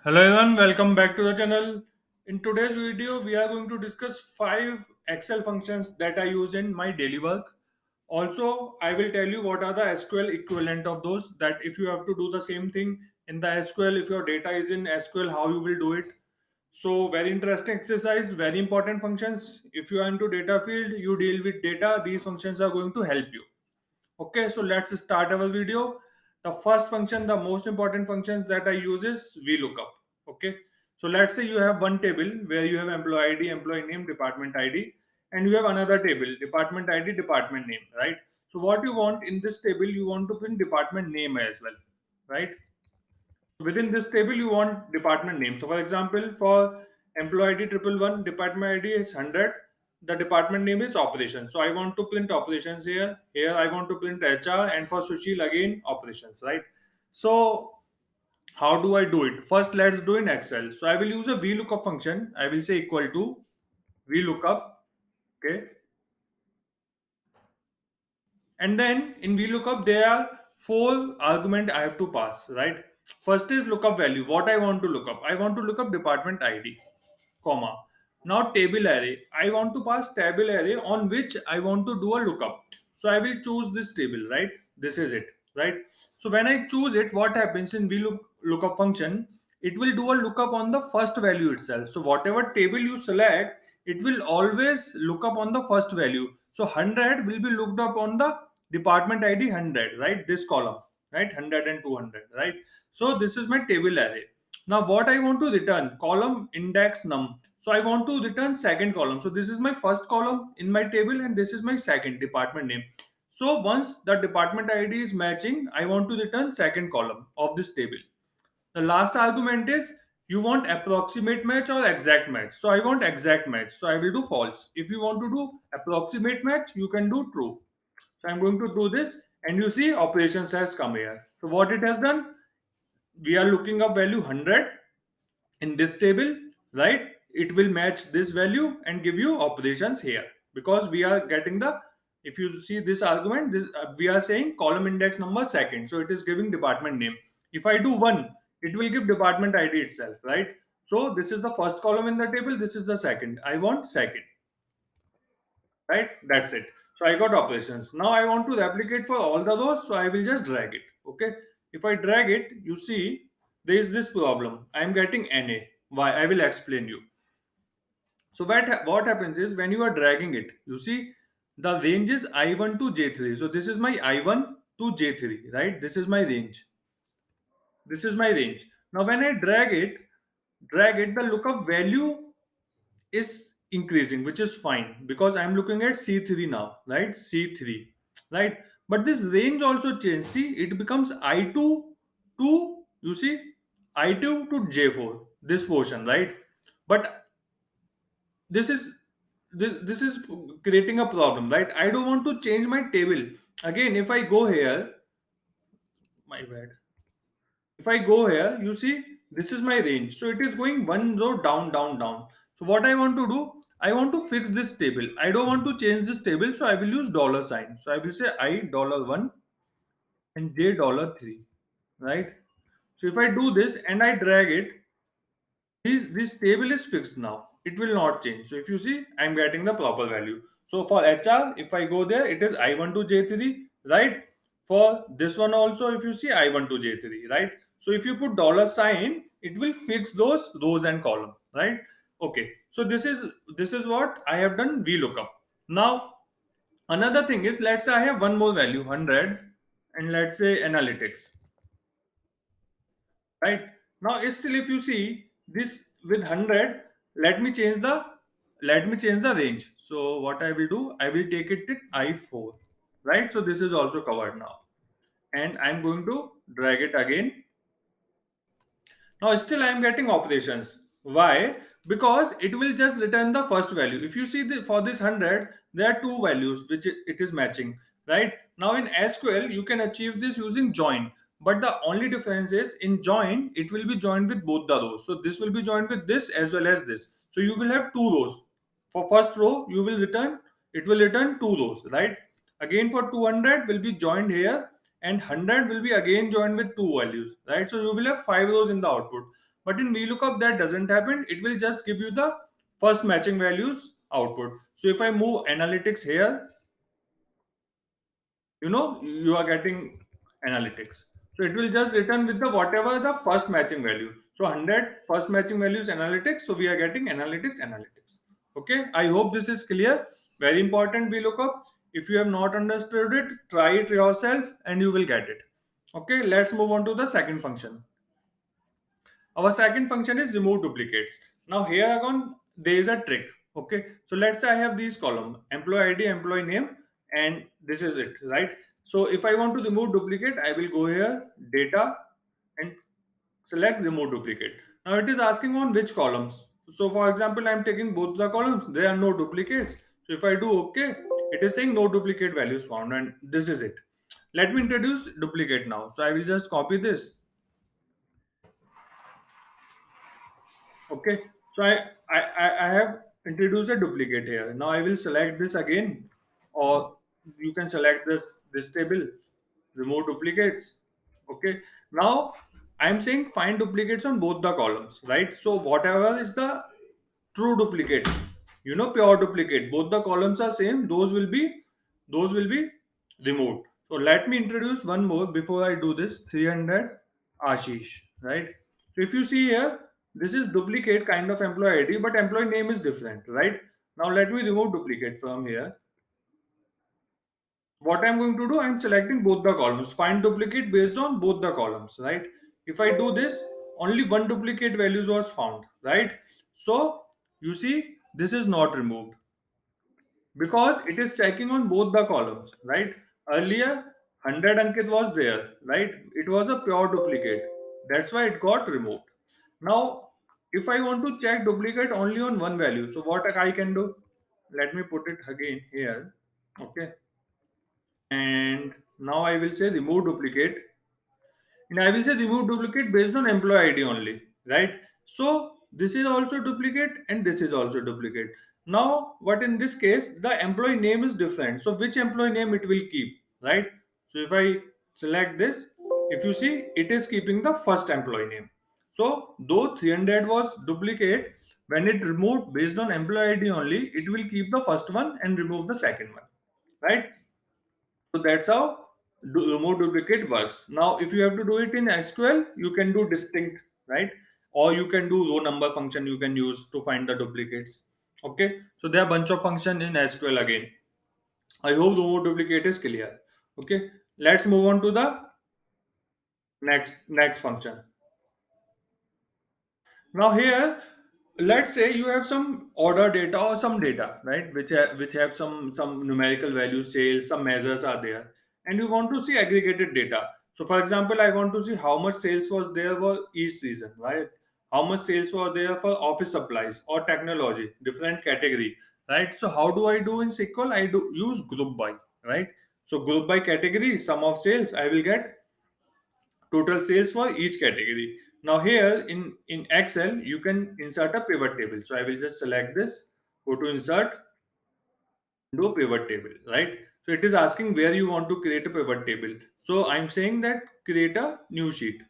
Hello everyone, welcome back to the channel. In today's video, we are going to discuss 5 Excel functions that I use in my daily work. Also, I will tell you what are the SQL equivalent of those, that if you have to do the same thing in the SQL, if your data is in SQL, how you will do it. So, very interesting exercise, very important functions. If you are into data field, you deal with data, these functions are going to help you. Okay, so let's start our video. The first function, the most important functions that I use is VLOOKUP. Okay, so let's say you have one table where you have employee ID, employee name, department ID, and you have another table, department ID, department name, right? So what you want in this table, you want to print department name as well, right? Within this table, you want department name. So, for example, for employee ID triple one, department ID is 100. The department name is operations. So, I want to print operations here. Here, I want to print HR, and for Sushil again operations, right? So, how do I do it? First, let's do in Excel. So, I will use a VLOOKUP function. I will say equal to VLOOKUP. Okay, and then in VLOOKUP, there are four argument I have to pass, right? First is lookup value. What I want to look up? I want to look up department ID, comma. Now table array. I want to pass table array on which I want to do a lookup. So I will choose this table, right? This is it, right? So when I choose it, what happens in VLOOKUP function? It will do a lookup on the first value itself. So whatever table you select, it will always look up on the first value. So 100 will be looked up on the department ID 100, right? This column, right? 100 and 200, right? So this is my table array. Now what I want to return, column index num. So I want to return second column. So this is my first column in my table and this is my second department name. So once the department ID is matching, I want to return second column of this table. The last argument is you want approximate match or exact match. So I want exact match. So I will do false. If you want to do approximate match, you can do true. So I'm going to do this and you see operations has come here. So what it has done, we are looking up value 100 in this table, right? It will match this value and give you operations here because we are getting the, if you see this argument, this we are saying column index number second, so it is giving department name. If I do one, it will give department ID itself, right? So this is the first column in the table, this is the second, I want second, right? That's it. So I got operations. Now I want to replicate for all the rows, so I will just drag it. Okay, if I drag it, you see there is this problem, I am getting NA. Why? I will explain you. So what happens is when you are dragging it, you see the range is I1 to J3. So this is my I1 to J3, right? This is my range. This is my range. Now when I drag it, the lookup value is increasing, which is fine because I'm looking at C3 now, right? C3, right? But this range also changes. See, it becomes I2 to, you see, I2 to J4, this portion, right? But this is this is creating a problem, right? I don't want to change my table. Again, if I go here, my bad. If I go here, you see this is my range. So it is going one row down, down, down. So what I want to do, I want to fix this table. I don't want to change this table, so I will use dollar sign. So I will say I dollar one and J dollar three, right? So if I do this and I drag it, this table is fixed now. It will not change. So if you see, I'm getting the proper value. So for HR, if I go there, it is I1 to J3, right? For this one also, if you see I1 to J3, right? So if you put dollar sign, it will fix those rows and column, right? Okay. So this is what I have done VLOOKUP. Now another thing is, let's say I have one more value 100 and let's say analytics, right? Now still, if you see this with 100, let me change the range. So what I will do, I will take it to I4, right? So this is also covered now, and I'm going to drag it again. Now still I am getting operations. Why? Because it will just return the first value. If you see for this 100, there are two values which it is matching, right? Now in SQL, you can achieve this using join. But the only difference is in join, it will be joined with both the rows. So this will be joined with this as well as this. So you will have two rows. For first row, it will return two rows, right? Again for 200 will be joined here and 100 will be again joined with two values, right? So you will have five rows in the output. But in VLOOKUP that doesn't happen. It will just give you the first matching values output. So if I move analytics here, you are getting analytics. So it will just return with the whatever the first matching value. So 100 first matching value is analytics, so we are getting analytics. Okay, I hope this is clear. Very important VLOOKUP. If you have not understood it, try it yourself and you will get it. Okay, let's move on to the second function. Our second function is remove duplicates. Now here again there is a trick. Okay, so let's say I have these column employee ID, employee name, and this is it, right? So if I want to remove duplicate, I will go here, data, and select remove duplicate. Now it is asking on which columns. So for example, I am taking both the columns, there are no duplicates. So if I do okay, it is saying no duplicate values found, and this is it. Let me introduce duplicate now. So I will just copy this. Okay, so I have introduced a duplicate here. Now I will select this again, or you can select this table, remove duplicates. Okay, now I am saying find duplicates on both the columns, right? So whatever is the true duplicate, pure duplicate, both the columns are same, those will be removed. So let me introduce one more before I do this. 300 Ashish, right? So if you see here, this is duplicate kind of employee ID, but employee name is different, right? Now let me remove duplicate from here. What I'm going to do, I'm selecting both the columns, find duplicate based on both the columns, right? If I do this, only one duplicate values was found, right? So you see this is not removed because it is checking on both the columns, right? Earlier 100 Ankit was there, right? It was a pure duplicate, that's why it got removed. Now if I want to check duplicate only on one value, so what I can do, let me put it again here. Okay, and now I will say remove duplicate, and I will say remove duplicate based on employee ID only, right? So this is also duplicate and this is also duplicate. Now, what in this case, the employee name is different. So which employee name it will keep, right? So if I select this, if you see, it is keeping the first employee name. So though 300 was duplicate, when it removed based on employee ID only, it will keep the first one and remove the second one, right? So that's how remove duplicate works. Now, if you have to do it in SQL, you can do distinct, right? Or you can do row number function you can use to find the duplicates. Okay, so there are bunch of function in SQL again. I hope remove duplicate is clear. Okay, let's move on to the next function. Now here, let's say you have some order data or some data, right, which have some numerical values, sales, some measures are there, and you want to see aggregated data. So, for example, I want to see how much sales was there for each season, right? How much sales were there for office supplies or technology, different category, right? So, how do I do in SQL? I do use group by, right? So, group by category, sum of sales, I will get total sales for each category. Now here in Excel you can insert a pivot table. So I will just select this, go to insert, do pivot table, right? So it is asking where you want to create a pivot table. So I'm saying that create a new sheet.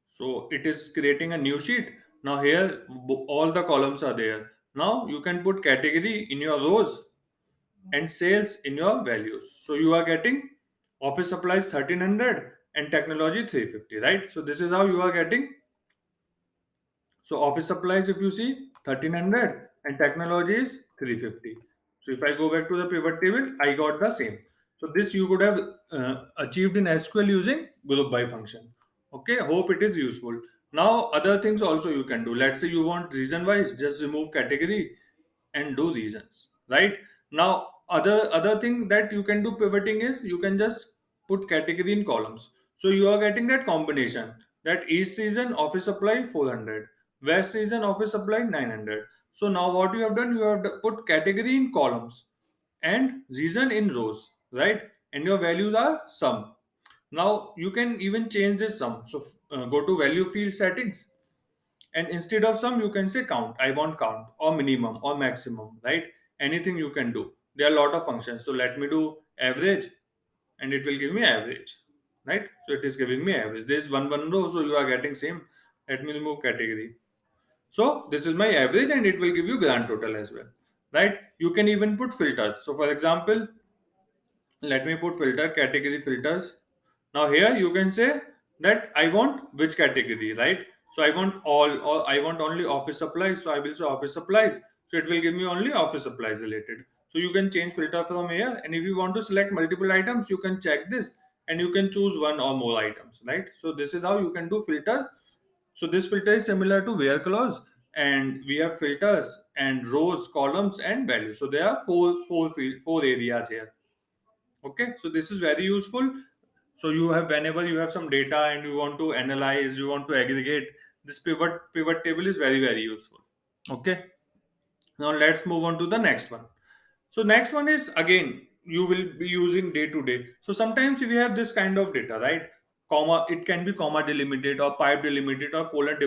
So it is creating a new sheet. Now here all the columns are there. Now you can put category in your rows and sales in your values. So you are getting office supplies 1300 and technology 350, right? So this is how you are getting. So office supplies, if you see, 1300 and technology is 350. So if I go back to the pivot table, I got the same. So this you could have achieved in SQL using group by function. Okay, hope it is useful. Now other things also you can do. Let's say you want reason wise, just remove category and do reasons, right? Now other thing that you can do pivoting is you can just put category in columns. So you are getting that combination, that east season office supply 400, west season office supply 900. So now what you have done, you have put category in columns and reason in rows, right? And your values are sum. Now you can even change this sum. So go to value field settings, and instead of sum you can say count. I want count or minimum or maximum, right? Anything you can do. There are a lot of functions. So let me do average, and it will give me average, right? So it is giving me average. There is one row, so you are getting same. Let me remove category. So this is my average and it will give you grand total as well, right? You can even put filters. So for example, let me put filter category filters. Now here you can say that I want which category, right? So I want all, or I want only office supplies. So I will say office supplies. So it will give me only office supplies related. So you can change filter from here, and if you want to select multiple items, you can check this and you can choose one or more items, right? So this is how you can do filter. So this filter is similar to where clause, and we have filters and rows, columns, and values. So there are four areas here. Okay, so this is very useful. So you have, whenever you have some data and you want to analyze, you want to aggregate, this pivot table is very useful. Okay, now let's move on to the next one. So next one is, again, you will be using day to day. So sometimes we have this kind of data, right? Comma, it can be comma delimited or pipe delimited or colon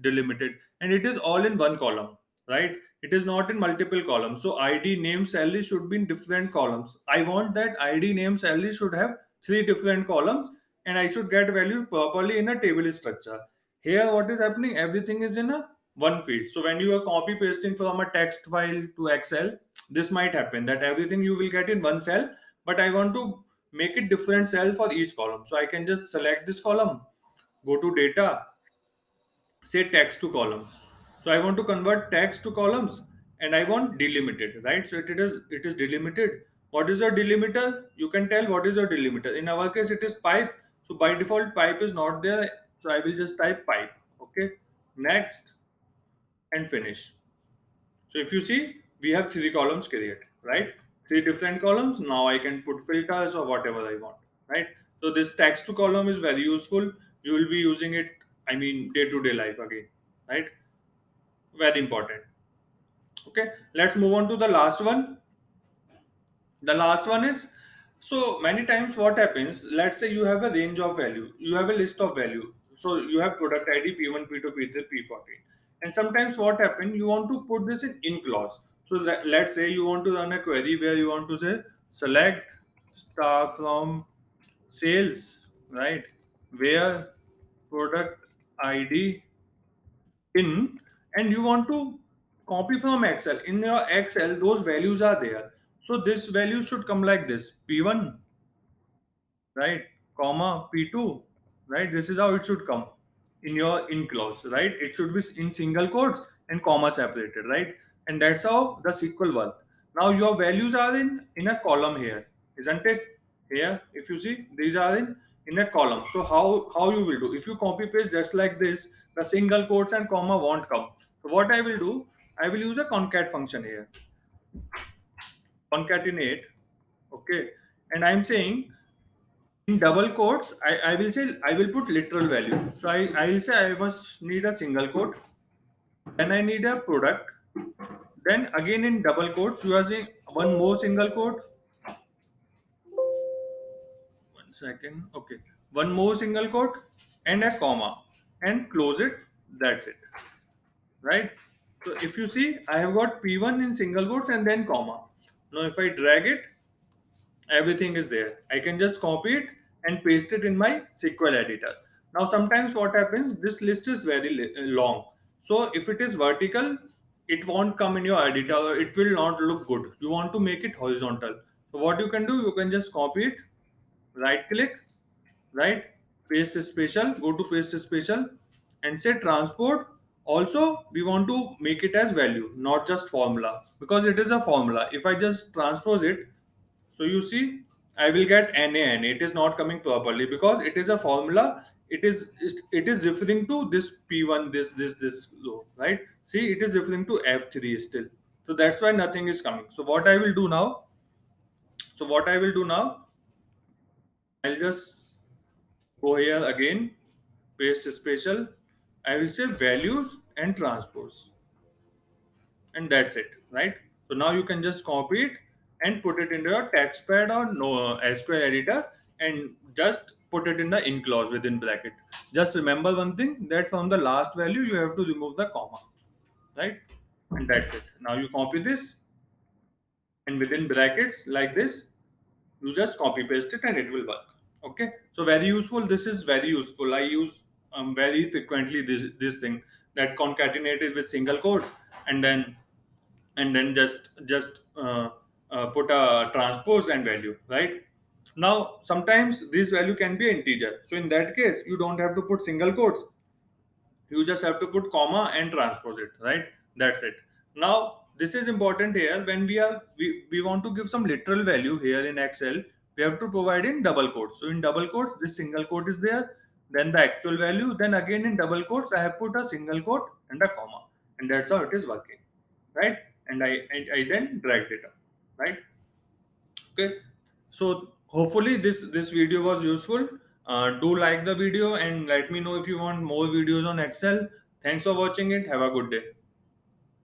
delimited, and it is all in one column, right? It is not in multiple columns. So ID name salary should be in different columns. I want that ID name salary should have three different columns, and I should get value properly in a table structure. Here, what is happening? Everything is in a one field. So when you are copy pasting from a text file to Excel, this might happen that everything you will get in one cell, but I want to make it different cell for each column. So I can just select this column, go to data, say text to columns. So I want to convert text to columns, and I want delimited, right? So it is delimited. What is your delimiter? You can tell what is your delimiter. In our case it is pipe. So by default pipe is not there, so I will just type pipe. Okay, next, and finish. So if you see, we have three columns created, right? Three different columns. Now I can put filters or whatever I want, right? So this text to column is very useful. You will be using it, I mean, day to day life again, right? Very important. Okay, let's move on to the last one. The last one is, so many times what happens, let's say you have a range of value, you have a list of value. So you have product ID P1, P2, P3, P14. And sometimes what happens, you want to put this in clause. So that, let's say you want to run a query where you want to say select star from sales, right? Where product ID in, and you want to copy from Excel. In your Excel, those values are there. So this value should come like this: P1, right, comma P2, right? This is how it should come in your in clause, right? It should be in single quotes and comma separated, right? And that's how the SQL works. Now your values are in a column here, isn't it? Here, if you see, these are in a column. So how you will do? If you copy paste just like this, the single quotes and comma won't come. So what I will do, I will use a concat function here, concatenate. Okay, and I'm saying in double quotes, I will say I will put literal value. So I will say I must need a single quote, then I need a product, then again in double quotes you are saying one more single quote. 1 second. Okay, one more single quote and a comma, and close it. That's it, right? So if you see, I have got P1 in single quotes and then comma. Now if I drag it, everything is there. I can just copy it and paste it in my SQL editor. Now sometimes what happens, this list is very long. So if it is vertical, it won't come in your editor, or it will not look good. You want to make it horizontal. So what you can do, you can just copy it, right click, right, paste special, go to paste special, and say transport. Also we want to make it as value, not just formula, because it is a formula. If I just transpose it, so you see, I will get NaN. It is not coming properly because it is a formula. It is referring to this P1, this row, right? See, it is referring to F3 still. So that's why nothing is coming. So what I will do now? So what I will do now? I'll just go here again, paste special. I will say values and transpose, and that's it, right? So now you can just copy it and put it into your text pad or no SQL editor, and just put it in the in clause within bracket. Just remember one thing, that from the last value you have to remove the comma, right? And that's it. Now you copy this, and within brackets like this, you just copy paste it and it will work. Okay, so very useful. This is very useful. I use very frequently this thing, that concatenated with single quotes, and then just put a transpose and value, right? Now sometimes this value can be integer, so in that case you don't have to put single quotes, you just have to put comma and transpose it, right? That's it. Now this is important here. When we want to give some literal value here in Excel, we have to provide in double quotes. So in double quotes this single quote is there, then the actual value, then again in double quotes I have put a single quote and a comma, and that's how it is working, right? And I then dragged it up, right? Okay, so hopefully this video was useful. Do like the video and let me know if you want more videos on Excel. Thanks for watching it. Have a good day.